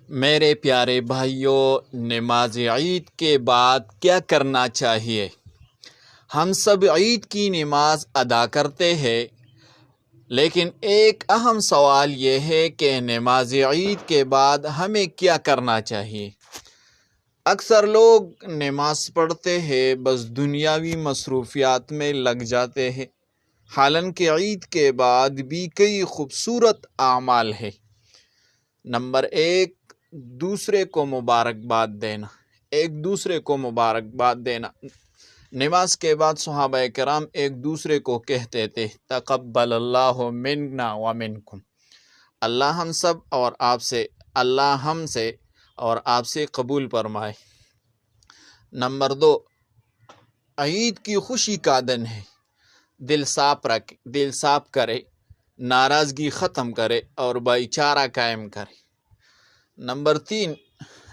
میرے پیارے بھائیوں، نماز عید کے بعد کیا کرنا چاہیے؟ ہم سب عید کی نماز ادا کرتے ہیں، لیکن ایک اہم سوال یہ ہے کہ نماز عید کے بعد ہمیں کیا کرنا چاہیے؟ اکثر لوگ نماز پڑھتے ہیں، بس دنیاوی مصروفیات میں لگ جاتے ہیں، حالانکہ عید کے بعد بھی کئی خوبصورت اعمال ہیں۔ نمبر 1، دوسرے کو مبارکباد دینا۔ نماز کے بعد صحابہ کرام ایک دوسرے کو کہتے تھے، تقبل اللہ منا ومنکم، اللہ ہم سے اور آپ سے قبول فرمائے۔ نمبر 2، عید کی خوشی کا دن ہے، دل صاف کرے، ناراضگی ختم کرے اور بھائی چارہ قائم کرے۔ نمبر 3،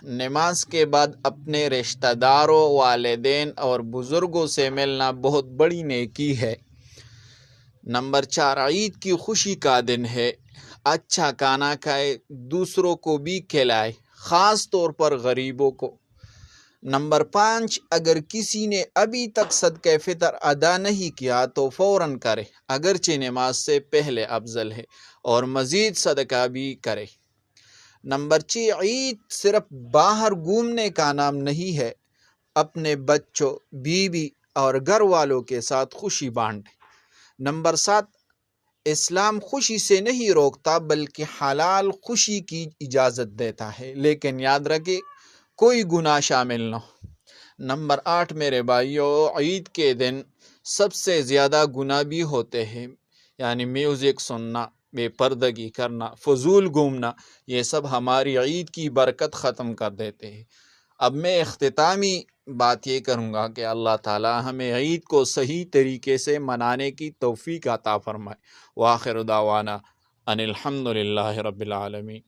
نماز کے بعد اپنے رشتہ داروں، والدین اور بزرگوں سے ملنا بہت بڑی نیکی ہے۔ نمبر 4، عید کی خوشی کا دن ہے، اچھا کھانا کھائے، دوسروں کو بھی کھلائے، خاص طور پر غریبوں کو۔ نمبر 5، اگر کسی نے ابھی تک صدقہ فطر ادا نہیں کیا تو فوراً کرے، اگرچہ نماز سے پہلے افضل ہے، اور مزید صدقہ بھی کرے۔ نمبر 6، عید صرف باہر گھومنے کا نام نہیں ہے، اپنے بچوں، بیوی اور گھر والوں کے ساتھ خوشی بانٹیں۔ نمبر 7، اسلام خوشی سے نہیں روکتا بلکہ حلال خوشی کی اجازت دیتا ہے، لیکن یاد رکھے کوئی گناہ شامل نہ ہو۔ نمبر 8، میرے بھائیوں، عید کے دن سب سے زیادہ گناہ بھی ہوتے ہیں، یعنی میوزک سننا، بے پردگی کرنا، فضول گھومنا، یہ سب ہماری عید کی برکت ختم کر دیتے ہیں۔ اب میں اختتامی بات یہ کروں گا کہ اللہ تعالی ہمیں عید کو صحیح طریقے سے منانے کی توفیق عطا فرمائے۔ وآخر دعوانا ان الحمد للہ رب العالمین۔